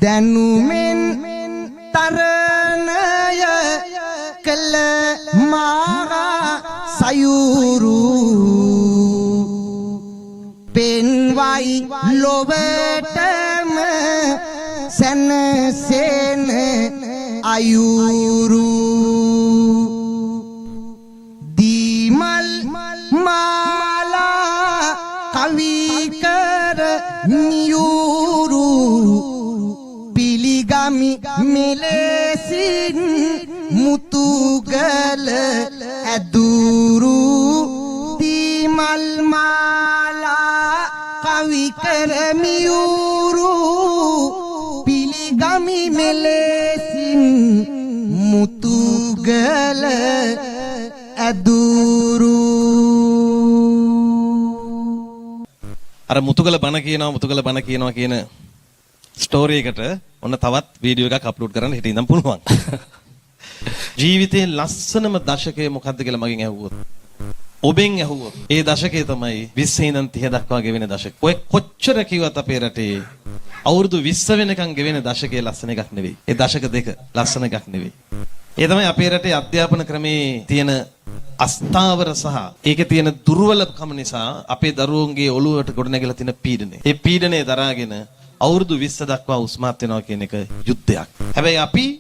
දැනුමෙන් තරණය කළ මා සයුරු පෙන්වයි ලොවටම සැනසෙන අයුරු දීමල් මාලා කවි කර නියුරු පිළිගමි මෙලෙසින් මුතුගල ඇදුරු දීමල් මාලා කවි කර නියුරු පිළිගමි මෙලෙසින් මුතුගල ඇදුරු. අර මුතුගල බණ කියනවා කියන ස්ටෝරි එකට ඔන්න තවත් වීඩියෝ එකක් අප්ලෝඩ් කරන්න හිටින් ඉඳන් පුළුවන්. ජීවිතේ ලස්සනම දශකය මොකද්ද කියලා මගෙන් ඇහුවොත්, ඔබෙන් ඇහුවොත් ඒ දශකය තමයි 20 ඉඳන් 30 දක්වා ගෙවෙන දශක. ඔය කොච්චර කිව්වත් අපේ රටේ අවුරුදු 20 වෙනකන් ගෙවෙන දශකයේ ලස්සන එකක් නෙවෙයි. ඒ දශක දෙක ලස්සන එකක් නෙවෙයි. ඒ තමයි අපේ රටේ අධ්‍යාපන ක්‍රමේ තියෙන අස්ථාවර සහ ඒකේ තියෙන දුර්වලකම නිසා අපේ දරුවන්ගේ ඔළුවට ගොඩනැගිලා තියෙන පීඩනය. ඒ පීඩනය දරාගෙන අවුරුදු 20 දක්වා උස්මාත් වෙනවා කියන එක යුද්ධයක්. හැබැයි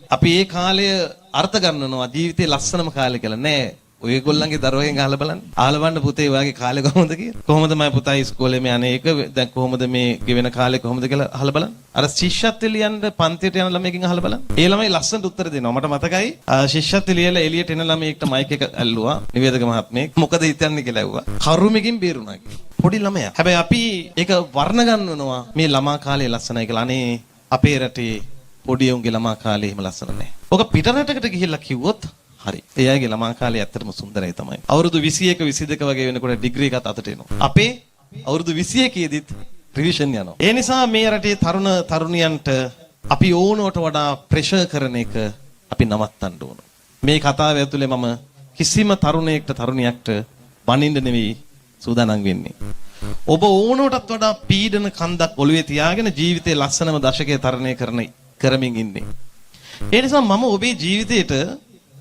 අපි ඒ කාලය අර්ථ ගන්නනවා ජීවිතේ ලස්සනම කාලය කියලා. නෑ. ඔයගොල්ලන්ගේ දරුවගෙන් අහලා බලන්න. අහලා බලන්න පුතේ ඔයාගේ කාලේ කොහොමද කියලා. කොහොමද මම පුතා ඉස්කෝලේ මේ අනේක දැන් කොහොමද මේ ගෙවෙන කාලේ කොහොමද කියලා අහලා බලන්න. අර ශිෂ්‍යත්වය ලියන්න පන්තියට යන ළමයිගෙන් අහලා බලන්න. ඒ ළමයි ලස්සනට උත්තර දෙනවා. මට මතකයි ශිෂ්‍යත්වය ලියලා එළියට එන ළමයෙක්ට මයික් එක ඇල්ලුවා නිවේදක මහත්මයෙක්. මොකද හිතන්නේ කියලා ඇහුවා. කරුමකින් බේරුණා කියලා. පොඩි ළමයා. හැබැයි අපි ඒක වර්ණ ගන්නනවා මේ ළමා කාලේ ලස්සනයි කියලා. අනේ අපේ රටේ පොඩි උන්ගේ ළමා කාලේ එහෙම ලස්සන නැහැ. ඔක පිට රටකට ගිහිල්ලා කිව්වොත් හරි. ඒ අයගේ ළමා කාලේ ඇත්තටම සුන්දරයි තමයි. අවුරුදු 21 22 වගේ වෙනකොට ඩිග්‍රී එකත් අතට එනවා. අපේ අවුරුදු 21 ෙදිත් රිවිෂන් යනවා. ඒ නිසා මේ රටේ තරුණ තරුණියන්ට අපි ඕනවට වඩා ප්‍රෙෂර් කරන එක අපි නවත්තන්න ඕන. මේ කතාව ඇතුලේ මම කිසිම තරුණයෙක්ට තරුණියක්ට බනින්න නෙවෙයි සූදානම් වෙන්නේ. ඔබ ඕනකටත් වඩා පීඩන කන්දක් ඔළුවේ තියාගෙන ජීවිතේ ලස්සනම දශකයේ තරණය කරමින් ඉන්නේ. ඒ නිසා මම ඔබේ ජීවිතේට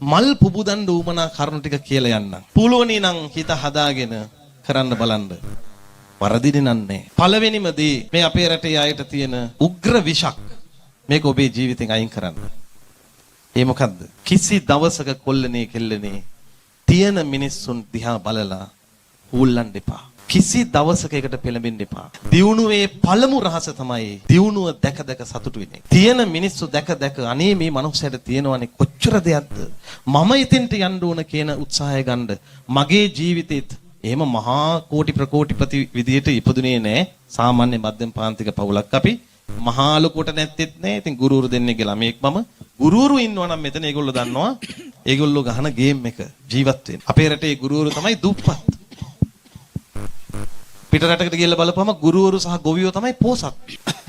මල් පුබුදන්න උමනා කරුණු ටික කියලා යන්නම්. පුළුවනි නම් හිත හදාගෙන කරන්න බලන්න. වරදින්නේ නැහැ. පළවෙනිම දේ මේ අපේ රටේ අයට තියෙන උග්‍ර විෂක් මේක ඔබේ ජීවිතෙන් අයින් කරන්න. ඒ මොකද්ද? කිසි දවසක කොල්ලනේ කෙල්ලනේ තියෙන මිනිස්සුන් දිහා බලලා හූල්ලන්න එපා. කිසි දවසක එකට පෙළඹෙන්න එපා. දියුණුවේ පළමු රහස තමයි දියුණුව දැක දැක සතුටු වෙන එක. තියෙන මිනිස්සු දැක දැක අනේ මේ මනුස්සයාට තියෙනවනේ කොච්චර දෙයක්ද මම ඉතින්ට යන්න ඕන කියන උත්සාහය ගන්න. මගේ ජීවිතේත් එහෙම මහා කෝටි ප්‍රකෝටිපති විදියට ඉපදුනේ නෑ. සාමාන්‍ය මධ්‍යම පාන්තික පවුලක් අපි. මහා ලොකුට නැත්තේත් නෑ. ඉතින් ගුරුවරු දෙන්නෙක්ගේ ළමයෙක් මම. ගුරුවරු ඉන්නවා නම් මෙතන ඒගොල්ලෝ දන්නවා. ඒගොල්ලෝ ගහන ගේම් එක ජීවත් වෙන්න. අපේ රටේ ගුරුවරු තමයි දුප්පත්. පිට රටකට ගිහලා බලපුවම ගුරුවරු සහ ගොවියෝ තමයි පෝසත්.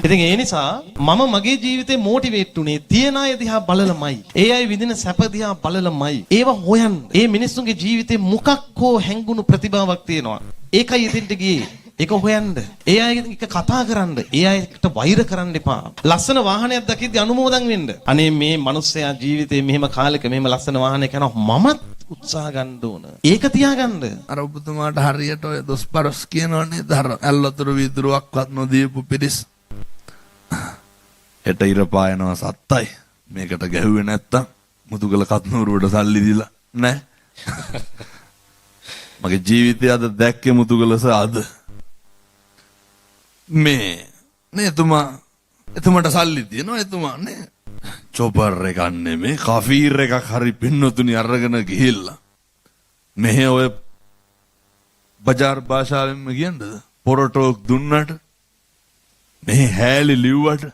ඉතින් ඒ නිසා මම මගේ ජීවිතේ මොටිවේට් උනේ තියන අය දිහා බලලමයි. ඒ අය විඳින සැප දිහා බලලමයි. ඒව හොයන්න. ඒ මිනිස්සුන්ගේ ජීවිතේ මොකක් හෝ හැංගුණු ප්‍රතිභාවක් තියෙනවා. ඒකයි එතෙන්ට ගියේ. ඒක හොයන්න. ඒ අයගෙන් එක කතා කරන්න. ඒ අයට වෛර කරන්න එපා. ලස්සන වාහනයක් දකිද්දි අනුමෝදන් වෙන්න. අනේ මේ මිනිස්සයා ජීවිතේ මෙහෙම කාලෙක මෙහෙම ලස්සන වාහනයක් යනවා මමත් උත්සාහ ගන්න ඕන. ඒක තියාගන්න. අර ඔබතුමාට හරියට ඔය දොස්පරස් කියනවනේ දර ඇල්ලතුරු වීදුරුවක්වත් නොදීපු පිරිස්. හෙට ඉර පායනවා සත්තයි. මේකට ගැහුවේ නැත්තම් මුතුගල කත්නූරුවට සල්ලි දීලා නෑ. මගේ ජීවිතය අද දැක්කේ මුතුගලස අද. මේ නේ එතුමාට සල්ලි තියෙනවා එතුමා නේ. චොපර් එකක් නෙමේ කෆීර් එකක් හරි පින්නතුනි අරගෙන ගිහිල්ලා මෙහෙ ඔය බජාර් භාෂාවෙන්ම කියන්නද පොරටෝක් දුන්නට මෙහෙ හැලි ලිව්වට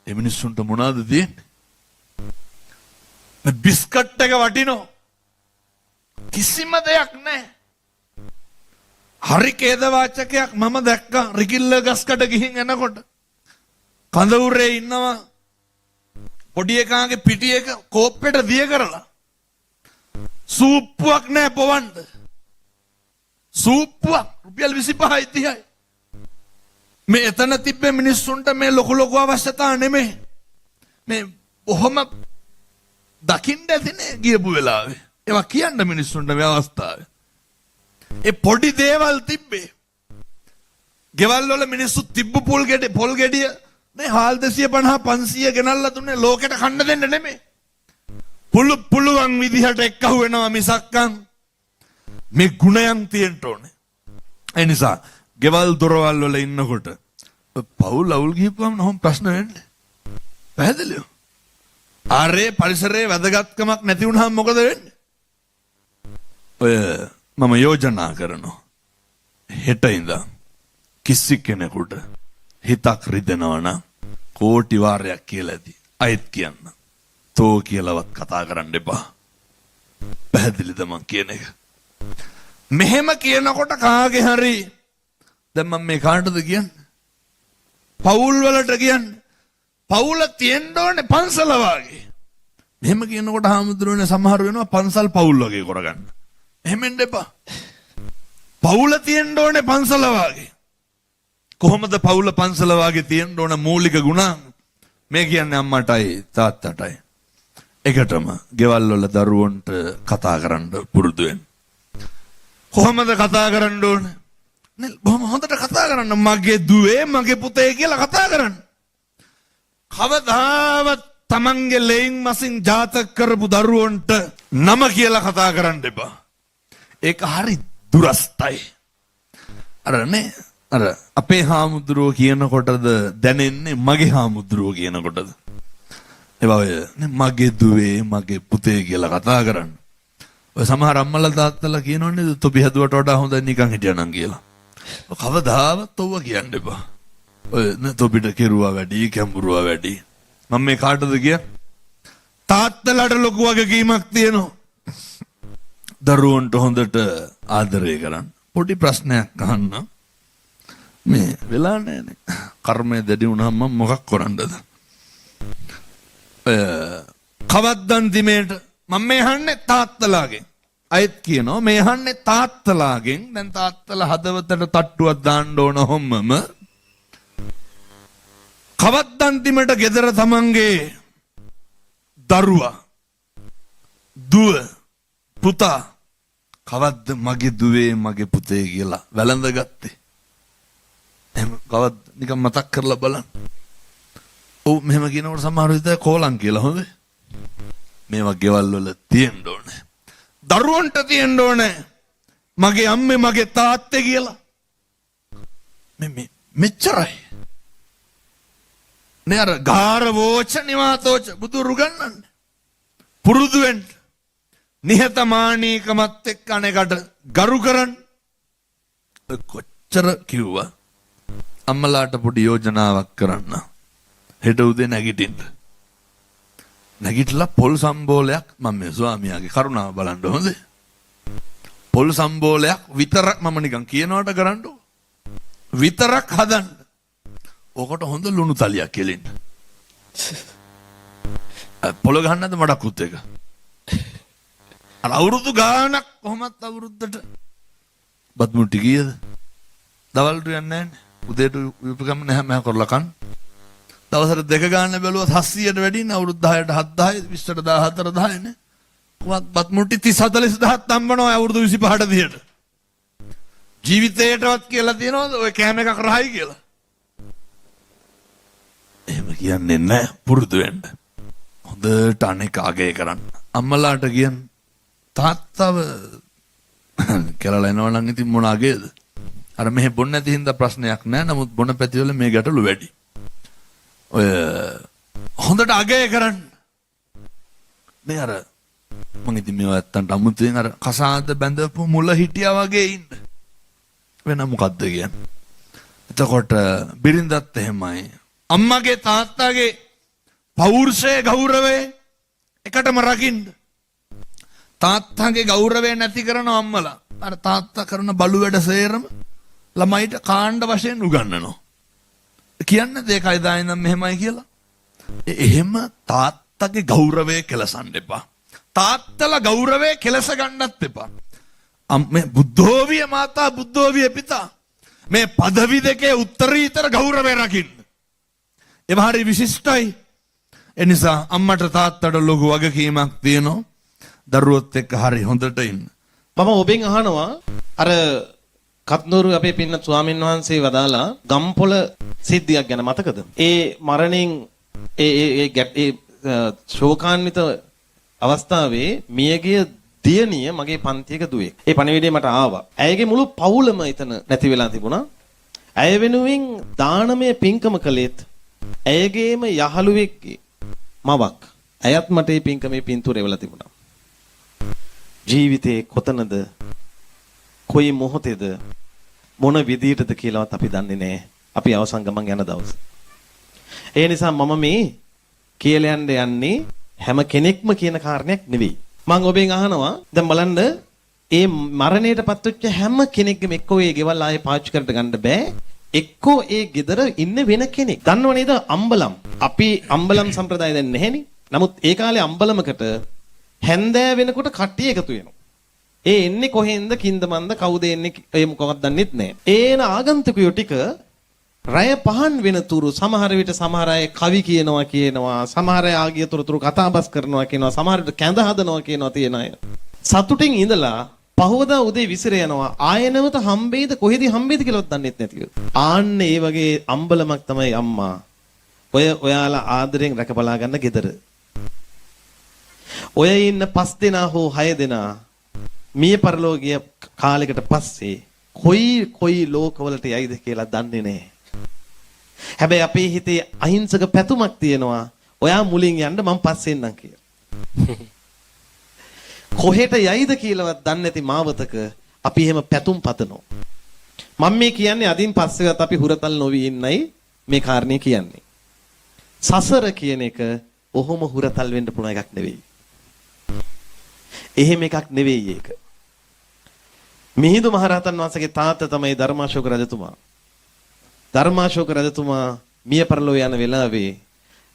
ඒ මිනිස්සුන්ට මොනවද තියෙන්නේ? මේ බිස්කට් එක වටිනෝ කිසිම දෙයක් නැහැ. හරි කේද වාචකයක් මම දැක්කා රිකිල්ල ගස්කට ගිහින් එනකොට කඳවුරේ ඉන්නවා පොඩි එකාගේ පිටි එක කෝප්පෙට දිය කරලා සූප්පුවක් නෑ පොවන්න. සූප්පුවක් රුපියල් 25යි 30යි. මේ එතන තිබ්බේ මිනිස්සුන්ට මේ ලොකු ලොකු අවශ්‍යතා නෙමෙයි. මේ ඔහොම දකින්න ඇතිනේ ගියපු වෙලාවේ. ඒවා කියන්න මිනිස්සුන්ට මේ අවස්ථාවේ. ඒ පොඩි දේවල් තිබ්බේ. ගෙවල් වල මිනිස්සු තිබ්බ පොල් ගෙඩිය මේ හාල් 250 500 ගෙනල්ලා දුන්නේ ලෝකෙට කන්න දෙන්න නෙමෙයි. පුළුවන් විදිහට එක්කහුව වෙනවා මිසක්කම් මේ ගුණයන් තියෙන්න ඕනේ. ඒ නිසා ගෙවල් දොරවල් වල ඉන්නකොට පවුල් අවුල් ගිහපුවම නම් ප්‍රශ්න වෙන්නේ. පැහැදිලිද? ආරේ පරිසරයේ වැදගත්කමක් නැති වුණාම මොකද වෙන්නේ? ඔය මම යෝජනා කරනවා. හෙට ඉඳන් කිසි කෙනෙකුට හිතක් රිදෙනවා නම් කෝටි වාරයක් කියලා ඇති. අයත් කියන්න. තෝ කියලාවත් කතා කරන්න එපා. පැහැදිලිද මං කියන එක? මෙහෙම කියනකොට කාගේ හරි දැන් මම මේ කාටද කියන්නේ? පවුල් වලට කියන්නේ. පවුල තියෙන්න ඕනේ පන්සල වගේ. මෙහෙම කියනකොට හාමුදුරුවනේ සමහර වෙනවා පන්සල් පවුල් වගේ කරගන්න. එහෙම එන්න එපා. පවුල තියෙන්න ඕනේ පන්සල වගේ. කොහොමද පවුල පන්සල වගේ තියෙන්න ඕන මූලික ගුණ? මේ කියන්නේ අම්මටයි තාත්තටයි. එකටම ගෙවල් වල දරුවන්ට කතා කරන්න පුරුදු වෙන්න. කොහොමද කතා කරන්න ඕනේ? නේ බොහොම හොඳට කතා කරන්න. මගේ දුවේ මගේ පුතේ කියලා කතා කරන්න. කවදාවත් තමන්ගේ ලෙයින් මසින් ජාතක කරපු දරුවන්ට නම කියලා කතා කරන්න එපා. ඒක හරි දුරස්තයි. අරනේ අර අපේ හාමුදුරුවෝ කියනකොටද දැනෙන්නේ මගේ හාමුදුරුවෝ කියනකොටද? ඒ මගේ දුවේ මගේ පුතේ කියලා කතා කරන්න. ඔය සමහර අම්මලා තාත්තලා කියනෝනේ තොපි හැදුවට වඩා හොඳයි නිකන් හිටියනම් කියලා. කවදාවත් ඔව්ව කියන්න එපා. ඔය තොපිට කෙරුවා වැඩි කැඹුරුවා වැඩි. මම මේ කාටද කියන්නේ? තාත්තලාට ලොකු වගකීමක් තියෙනවා. දරුවන්ට හොඳට ආදරය කරන්න. පොඩි ප්‍රශ්නයක් අහන්න. මේ වෙලා නැනේ. කර්මය දැඩි වුණාම මම මොකක් කරන්නද? කවද්දන් දිමේට මම මේ අහන්නේ තාත්තලාගෙන්. අයත් කියනවා මේ අහන්නේ තාත්තලාගෙන්. දැන් තාත්තලා හදවතට තට්ටුවක් දාන්න ඕන හැමම. කවද්දන් දිමේට ගෙදර තමන්ගේ දරුවා දුව පුතා කවද්ද මගේ දුවේ මගේ පුතේ කියලා වැළඳගත්තේ? එහෙම කවද්ද නිකන් මතක් කරලා බලන්න. ඔව් මෙහෙම කියනකොට සමහර විට කෝලම් කියලා හොඳේ. මේවා ගෙවල් වල තියෙන්න ඕනේ. දරුවන්ට තියෙන්න ඕනේ මගේ අම්මේ මගේ තාත්තේ කියලා. මෙච්චරයි. නේ අර ගාර වෝච නිවාතෝච බුදුරු ගන්නන්නේ. පුරුදු වෙන්න. නිහතමානීකමත් එක්ක අනේකට ගරු කරන්න. කොච්චර කිව්වා අම්මලාට පොඩි යෝජනාවක් කරන්න. හෙට උදේ නැගිටින්න. නැගිටලා පොල් සම්බෝලයක් මම මේ ස්වාමියාගේ කරුණාව බලන්න හොඳේ. පොල් සම්බෝලයක් විතරක් මම නිකන් කියනවට කරන්න. විතරක් හදන්න. ඔකට හොඳ ලුණු තලියක් කෙලින්න. පොළ ගහන්නද මඩක්කුත් එක. අර අවුරුදු ගානක් කොහොමත් අවුරුද්දට බත් මුට්ටි කීයද? දවල්ට යන්නේ නැහැ. උදේට උපකම් නැහැ මම කරලා කන්න. දවසට දෙක ගන්න බැලුවත් 700ට වැඩි නේ. අවුරුදු 10ට 7000 20ට 14 නේ. කොහොමත් බත් මුට්ටි 30 40000ක් හම්බනවා අවුරුදු 25ට 30ට. ජීවිතේටවත් කියලා තියනවද ඔය කෑම එකක් රහයි කියලා? එහෙම කියන්නේ නැහැ. පුරුදු වෙන්න. හොඳට අනේක අගය කරන්න. අම්මලාට කියන්නේ තාත්තව කියලා එනවා නම් ඉතින් මොන අගේද? අර මෙහෙ බොන්න නැති හින්දා ප්‍රශ්නයක් නැහැ. නමුත් බොන පැතිවල මේ ගැටලු වැඩි. ඔය හොඳට අගය කරන්න. මේ අර මම ඉතින් මේවා ඇත්තන්ට අමුතුවෙන් අර කසාද බැඳපු මුල හිටියා වගේ ඉන්න. වෙන මොකද්ද කියන්නේ? එතකොට බිරිඳත් එහෙමයි. අම්මගේ තාත්තගේ පෞරුෂය ගෞරවය එකටම රකින්න. තාත්තගේ ගෞරවය නැති කරන අම්මලා අර තාත්තා කරන බලු වැඩ සේරම ළමයිට කාණ්ඩ වශයෙන් උගන්වනවා. කියන්නේ දෙකයි දායිනම් මෙහෙමයි කියලා. එහෙම තාත්තගේ ගෞරවය කෙලසන්න එපා. තාත්තලා ගෞරවය කෙලස ගන්නත් එපා. අම්මේ බුද්ධෝවිය මාතා බුද්ධෝවිය පිතා. මේ පදවි දෙකේ උත්තරීතර ගෞරවය රකින්න. ඒවා හරි විශිෂ්ටයි. ඒ නිසා අම්මට තාත්තට ලොකු වගකීමක් තියෙනවා. දරුවොත් එක්ක හරි හොඳට ඉන්න. මම ඔබෙන් අහනවා අර කත්නూరు අපේ පින්න ස්වාමීන් වහන්සේ වදාලා ගම්පොළ සිද්ධියක් ගැන මතකද? ඒ මරණින් ඒ ශෝකාන්විත අවස්ථාවේ මියගිය දියණිය මගේ පන්තියක දුවෙක්. ඒ පණිවිඩය මට ආවා. ඇයගේ මුළු පවුලම එතන නැති වෙලා තිබුණා. ඇය වෙනුවෙන් දානමය පින්කම කළේත් ඇයගේම යහළුවෙක්ගේ මවක්. ඇයත් මට මේ පින්කමේ පින්තූර එවලා තිබුණා. ජීවිතේ කොතනද කොයි මොහොතේද මොන විදියටද කියලාවත් අපි දන්නේ නැහැ. අපි අවසන් ගමන් යන දවස. ඒ නිසා මම මේ කියලා යන්නේ හැම කෙනෙක්ම කියන කාරණයක් නෙවෙයි. මම ඔබෙන් අහනවා දැන් බලන්න ඒ මරණයටපත් වෙච්ච හැම කෙනෙක්ගේම එක්කෝ ඒ ගෙවල් ආයේ පාවිච්චි කරන්න ගන්න බෑ. එක්කෝ ඒ ගෙදර ඉන්න වෙන කෙනෙක්. දන්නව නේද අම්බලම්? අපි අම්බලම් සම්ප්‍රදාය දැන් නැහෙනේ. නමුත් ඒ කාලේ අම්බලමකට හැන්දෑ වෙනකොට කට්ටිය එකතු වෙනවා. ඒ එන්නේ කොහෙන්ද කින්ද මන්ද කවුද එන්නේ ඒ මොකක්වත් දන්නෙත් නැහැ. ඒන ආගන්තුකයෝ ටික රය පහන් වෙන තුරු සමහර විට සමහර අය කවි කියනවා සමහර අය ආගිය තොරතුරු කතාබස් කරනවා කියනවා සමහර විට කැඳ හදනවා කියනවා තියෙන අය. සතුටින් ඉඳලා පහවදා උදේ විසිර යනවා ආයනවත හම්බෙයිද කොහෙද හම්බෙයිද කියලාවත් දන්නෙත් නැතිව. ආන්න ඒ වගේ අම්බලමක් තමයි අම්මා. ඔයාලා ආදරෙන් රැකබලා ගන්න ගෙදර. ඔය ඉන්න 5 දෙනා හෝ 6 දෙනා මිය පරලෝකීය කාලයකට පස්සේ කොයි ලෝකවලට යයිද කියලා දන්නේ නැහැ. හැබැයි අපේ හිතේ අහිංසක පැතුමක් තියෙනවා. ඔයා මුලින් යන්න මම පස්සේ එන්නම් කියලා. කොහෙට යයිද කියලාවත් දන්නේ නැති මාවතක අපි එහෙම පැතුම් පතනවා. මම මේ කියන්නේ අදින් පස්සෙවත් අපි හුරතල් නොවි ඉන්නයි මේ කාරණේ කියන්නේ. සසර කියන එක ඔහොම හුරතල් වෙන්න පුළුවන් එකක් නෙවෙයි. එහෙම එකක් නෙවෙයි ඒක. මිහිඳු මහරහතන් වහන්සේගේ තාත්තා තමයි ධර්මාශෝක රජතුමා. ධර්මාශෝක රජතුමා මිය පරලෝ යන වෙලාවේ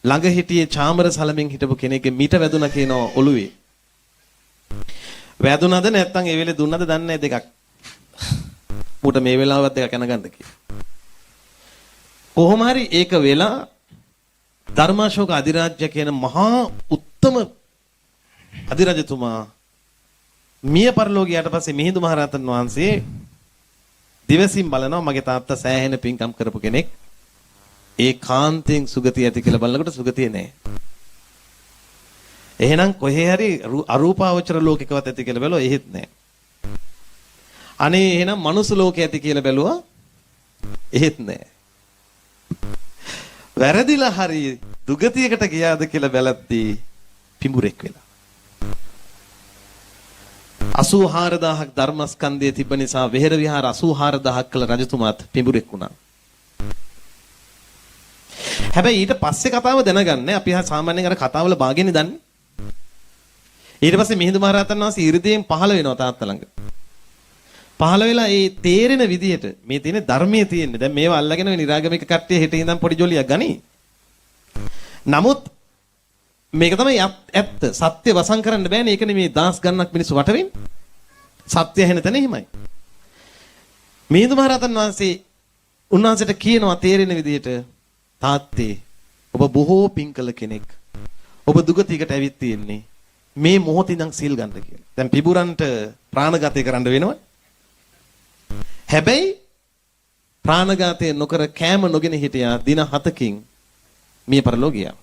ළඟ හිටියේ චාමර සලමින් හිටපු කෙනෙක්ගේ මිට වැදුනා කියනවා ඔළුවේ. වැදුනද නැත්නම් ඒ වෙලේ දුන්නද දන්නේ නැහැ දෙකක්. මුට මේ වෙලාවත් දෙක කනගන්න කියලා. කොහොම හරි ඒක වෙලා ධර්මාශෝක අධිරාජ්‍ය කියන මහා උත්තම අධිරජතුමා මිය පරලෝ ගියාට පස්සේ මිහිඳු මහරහතන් වහන්සේ දිවසින් බලනවා මගේ තාත්තා සෑහෙන පින්කම් කරපු කෙනෙක්. ඒ කාන්තෙන් සුගතිය ඇති කියලා බලනකොට සුගතිය නැහැ. එහෙනම් කොහේ හරි අරූපාවචර ලෝකයකවත් ඇති කියලා බැලුවා එහෙත් නැහැ. අනේ එහෙනම් මනුස්ස ලෝකේ ඇති කියලා බැලුවා එහෙත් නැහැ. වැරදිලා හරි දුගතියකට ගියාද කියලා බැලද්දී පිඹුරෙක් වෙලා. 84000ක් ධර්මස්කන්ධය තිබ්බ නිසා වෙහෙර විහාර 84000ක් කළ රජතුමාත් පිඹුරෙක් වුණා. හැබැයි ඊට පස්සේ කතාව දැනගන්නේ අපි සාමාන්‍යයෙන් අර කතාවල භාගෙන්නේ දන්නේ. ඊට පස්සේ මිහිඳු මහරහතන් වහන්සේ 이르දීන් පහළ වෙනවා තාත්තා ළඟ. පහළ වෙලා ඒ තේරෙන විදිහට මේ තියෙන ධර්මයේ තියෙන්නේ. දැන් මේවා අල්ලගෙන නිරාගමික කට්ටිය හෙට ඉඳන් පොඩි ජොලියක් ගනි. නමුත් මේක තමයි ඇත්ත. සත්‍ය වසන් කරන්න බෑනේ. ඒක නෙමේ දාස් ගන්නක් මිනිස්සු වට වෙන්නේ. සත්‍ය ඇහෙන තැන එහෙමයි. මිහිඳු මහරහතන් වහන්සේ උන්වහන්සේට කියනවා තේරෙන විදිහට තාත්තේ ඔබ බොහෝ පින් කළ කෙනෙක්. ඔබ දුගතියකට ඇවිත් තියෙන්නේ. මේ මොහොතේ ඉඳන් සීල් ගන්න කියලා. දැන් පිබුරන්ට ප්‍රාණඝාතය කරන්න වෙනවා. හැබැයි ප්‍රාණඝාතය නොකර කෑම නොගෙන හිටියා දින 7කින් මිය පරලෝ ගියා.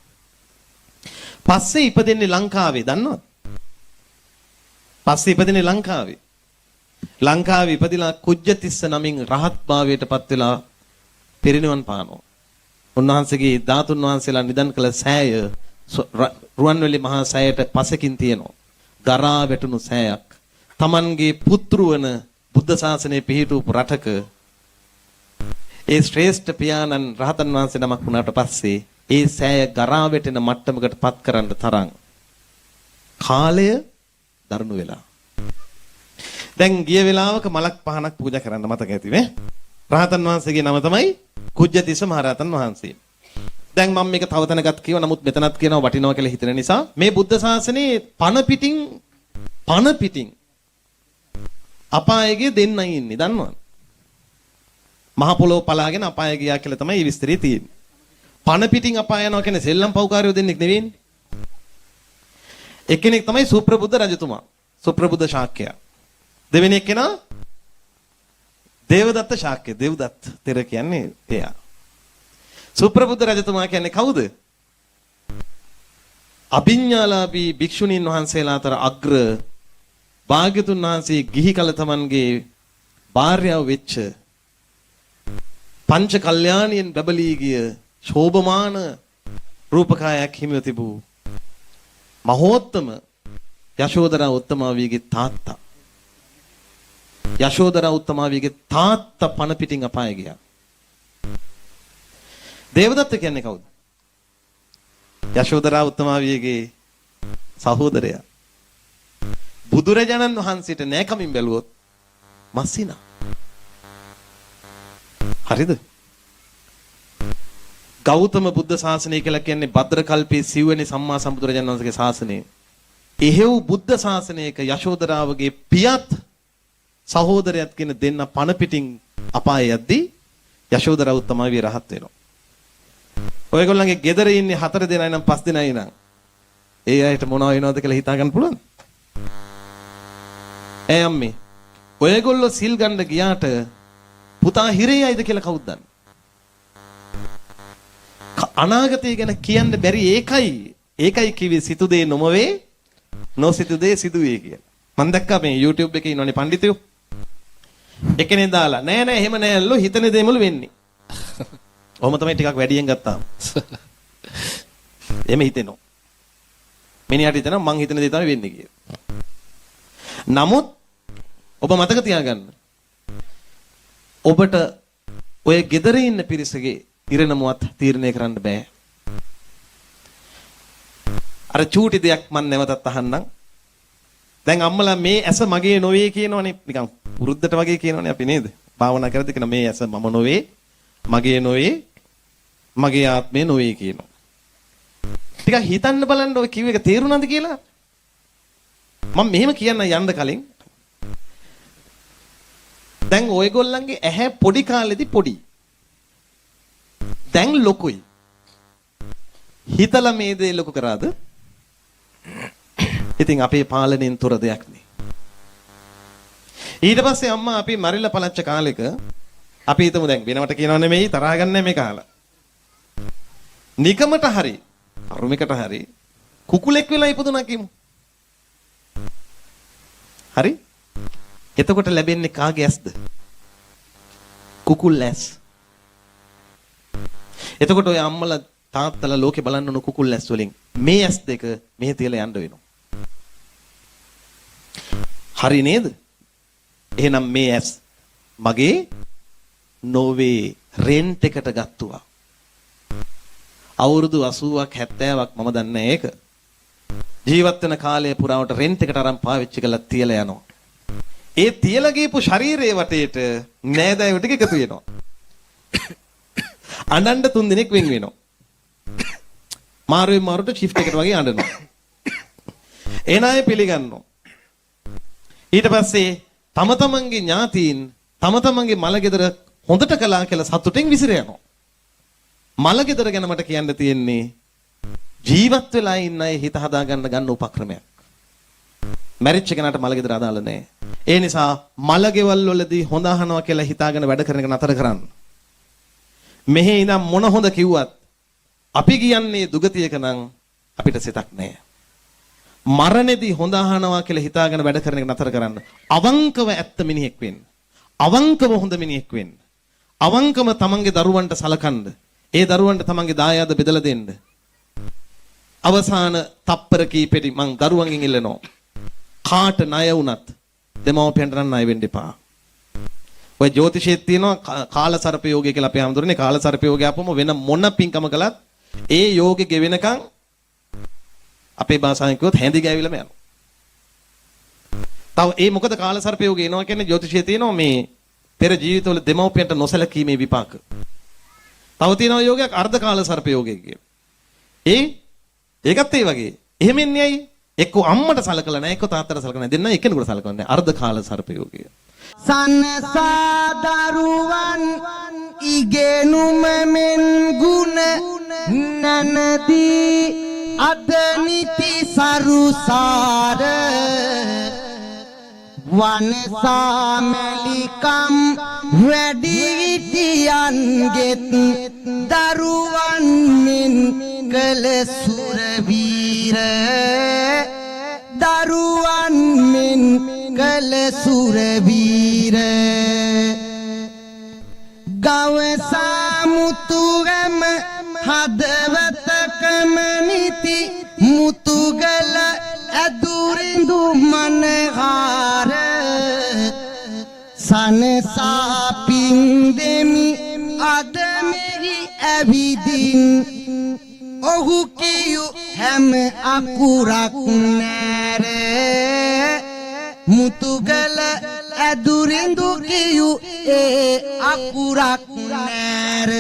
පස්සේ ඉපදෙන්නේ ලංකාවේ දන්නවද? පස්සේ ඉපදෙන්නේ ලංකාවේ. ලංකාවේ ඉපදිලා කුජ්ජතිස්ස නමින් රහත් භාවයටපත් වෙලා පිරිනිවන් පානවා. උන්වහන්සේගේ ධාතුන් වහන්සේලා නිදන් කළ සෑය රුවන්වැලි මහා සෑයට පසකින් තියෙනවා. ගරා වැටුණු සෑයක්. Tamanගේ පුත්‍රවන බුද්ධ ශාසනය පිහිටවපු රටක ඒ ශ්‍රේෂ්ඨ පියාණන් රහතන් වහන්සේ නමක් වුණාට පස්සේ ඒ සෑය ගරා වැටෙන මට්ටමකට පත් කරන්න තරම් කාලය දරුණු වෙලා. දැන් ගිය වෙලාවක මලක් පහනක් පූජා කරන්න මතක ඇතිනේ. රහතන් වහන්සේගේ නම තමයි කුජ්ජතිස්ස මහරහතන් වහන්සේ. දැන් මම මේක තව තැනකට කියව නමුත් මෙතනත් කියනවා වටිනවා කියලා හිතන නිසා මේ බුද්ධ ශාසනයේ පණ පිටින් අපායේගේ දෙන්නයි ඉන්නේ දන්නවද? මහ පොළොව පලාගෙන අපාය ගියා කියලා තමයි මේ විස්තරය තියෙන්නේ. පණ පිටින් අපාය යනවා කියන්නේ සෙල්ලම් පව්කාරයෝ දෙන්නෙක් නෙවෙයිනේ. එක්කෙනෙක් තමයි සුප්‍රබුද්ධ රජතුමා. සුප්‍රබුද්ධ ශාක්‍යයා. දෙවෙනි එක්කෙනා දේවදත්ත ශාක්‍ය. දේවදත්ත තෙර කියන්නේ එයා. සුප්‍රබුද්ධ රජතුමා කියන්නේ කවුද? අභිඥාලාභී භික්ෂුණීන් වහන්සේලා අතර අග්‍ර භාග්‍යතුන් වහන්සේ ගිහි කල තමන්ගේ භාර්යාව වෙච්ච පංච කල්යාණියෙන් බබලී ගිය ශෝභමාන රූපකායක් හිමිව තිබූ මහෝත්තම යශෝදරා උත්තමාවියගේ තාත්තා. යශෝදරා උත්තමාවියගේ තාත්තා පණ පිටින් අපාය ගියා. දේවදත්ත කියන්නේ කවුද? යශෝදරා උත්තමාවියගේ සහෝදරයා. බුදුරජාණන් වහන්සේට නෑකමින් බැලුවොත් මස්සිනා. හරිද? ගෞතම බුද්ධ ශාසනය කියලා කියන්නේ භද්‍ර කල්පයේ සිව්වෙනි සම්මා සම්බුදුරජාණන් වහන්සේගේ ශාසනය. එහෙව් බුද්ධ ශාසනයක යශෝදරාවගේ පියත් සහෝදරයත් කියන දෙන්න පණ පිටින් අපාය යද්දී යශෝදරා උත්තමාවිය රහත් වෙනවා. ඔයගොල්ලන්ගේ ගෙදර ඉන්නේ 4 දෙනයි නම් 5 දෙනයි නම් ඒ අයට මොනව වෙනවද කියලා හිතා ගන්න පුළුවන්? අම්මේ ඔයගොල්ලෝ සිල් ගන්න ගියාට පුතා හිරේයිද කියලා කවුද දන්නේ? අනාගතය ගැන කියන්න බැරි ඒකයි කිව්වේ සිතු දේ නොමවේ නොසිතු දේ සිදුවේ කියලා. මම දැක්කා මේ YouTube එකේ ඉන්නෝනේ පඬිතුයෝ. එකනේ දාලා නෑ එහෙම නෑලු හිතන දේමලු වෙන්නේ. ඔහොම තමයි ටිකක් වැඩියෙන් ගත්තාම. එමෙ හිතෙනවා. මිනිහට හිතෙනවා මං හිතන දේ තමයි වෙන්නේ කියලා. නමුත් ඔබ මතක තියාගන්න. ඔබට ඔය ගෙදර ඉන්න පිරිසගේ ඉරණමුවත් තීරණය කරන්න බෑ. අර චූටි දෙයක් මම නැවතත් අහන්නම්. දැන් අම්මලා මේ ඇස මගේ නොවේ කියනවනේ නිකන් වෘද්ධට වගේ කියනවනේ අපි නේද? භාවනා කරද්දී කියන මේ ඇස මම නොවේ, මගේ නොවේ, මගේ ආත්මේ නොවේ කියනවා. ටිකක් හිතන්න බලන්න ඔය කිව්ව එක තේරුණාද කියලා? මම මෙහෙම කියන්න යන්න කලින් දැන් ඔයගොල්ලන්ගේ ඇහැ පොඩි කාලෙදි පොඩි. දැන් ලොකුයි. හිතලා මේ දේ ලොකු කරාද? ඉතින් අපේ පාලනයෙන් තොර දෙයක් නේ. ඊට පස්සේ අම්මා අපි මරිලා පළච්ච කාලෙක අපි හිතමු දැන් වෙනවට කියනව නෙමෙයි තරහ ගන්න මේ කාලා. නිකමට හරි අරුමයකට හරි කුකුලෙක් වෙලා ඉපදුණා කියමු. හරි? එතකොට ලැබෙන්නේ කාගේ ඇස්ද? කුකුල් ඇස්. එතකොට ඔය අම්මලා තාත්තලා ලෝකේ බලන්න උණු කුකුල් ඇස් වලින් මේ ඇස් දෙක මෙහෙ තියලා යන්න වෙනවා. හරි නේද? එහෙනම් මේ ඇස් මගේ නොවේ රෙන්ට් එකට ගත්තුවා. අවුරුදු 80ක් 70ක් මම දන්නේ ඒක. ජීවත් වෙන කාලය පුරාවට රෙන්ට් එකට අරන් පාවිච්චි කරලා තියලා යනවා. ඒ තියලා ගියපු ශරීරයේ වටේට නෑදෑයෝ ටික එකතු වෙනවා. අඬන්න 3 දිනක් වෙන් වෙනවා. මාරුවෙන් මාරුට shift එකට වගේ අඬනවා. එන අය පිළිගන්නවා. ඊට පස්සේ තම තමන්ගේ ඥාතීන් තම තමන්ගේ මලගෙදර හොඳට කළා කියලා සතුටින් විසිර යනවා. මලගෙදර ගැන මට කියන්න තියෙන්නේ ජීවත් වෙලා ඉන්න අය හිත හදාගන්න ගන්න උපක්‍රමයක්. මැරිච්ච කෙනාට මලගෙදර අදාළ නැහැ. ඒ නිසා මලගෙවල් වලදී හොඳ අහනවා කියලා හිතාගෙන වැඩ කරන එක නතර කරන්න. මෙහි ඉඳන් මොන හොඳ කිව්වත් අපි කියන්නේ දුගතියක නම් අපිට සිතක් නැහැ. මරණෙදී හොඳ අහනවා කියලා හිතාගෙන වැඩ කරන එක නතර කරන්න. අවංකව ඇත්ත මිනිහෙක් වෙන්න. අවංකව හොඳ මිනිහෙක් වෙන්න. අවංකව තමන්ගේ දරුවන්ට සලකන්න. ඒ දරුවන්ට තමන්ගේ දායාද බෙදලා දෙන්න. අවසාන තප්පර කීපෙදි මං දරුවන්ගෙන් ඉල්ලනවා. කාට ණය වුණත් දෙමව්පියන්ට නම් ණය වෙන්න එපා. ඔය ජ්‍යොතිෂයේ තියෙනවා කාලසර්ප යෝගය කියලා අපි හඳුරන්නේ. කාලසර්ප යෝගය අපම වෙන මොන පින්කම කළත් ඒ යෝගෙ ගෙවෙනකන් අපේ භාෂාවෙන් කිව්වොත් හැඳි ගෑවිලම යනවා. තව ඒ මොකද කාලසර්ප යෝගය එනවා කියන්නේ ජ්‍යොතිෂයේ තියෙනවා මේ පෙර ජීවිතවල දෙමව්පියන්ට නොසැලකීමේ විපාක. තව තියෙනවා යෝගයක් අර්ධ කාලසර්ප යෝගය කියලා. ඒකත් ඒ වගේ. එහෙම එන්නේ ඇයි? එක්ක අම්මට සලකලා නැහැ එක්ක තාත්තට සලකලා නැහැ. දෙන්න එක්කෙනෙකුට සලකලා නැහැ. අර්ධ කාලසර්ප යෝගය. සනසාදරුවන් ඉගෙනුම මෙන් ගුණ නැනදී අදනිති සරුසාර වනසාමැලිකම් වැඩිහිටියන්ගෙත් දරුවන් මෙන් කළ සුරවීර දරුවන් මෙන් කළ සුරවීර ගවසාමුතුගම හදවතකම නිති මුතුගල ඇදුරිඳු මනහාර සනසාපින් දෙමි අදමෙහි ඇවිදින් ඔහු කියු හැම අකුරක් නෑර මුතුගල ඇදුරිඳු කියු ඒ අකුරක් නෑර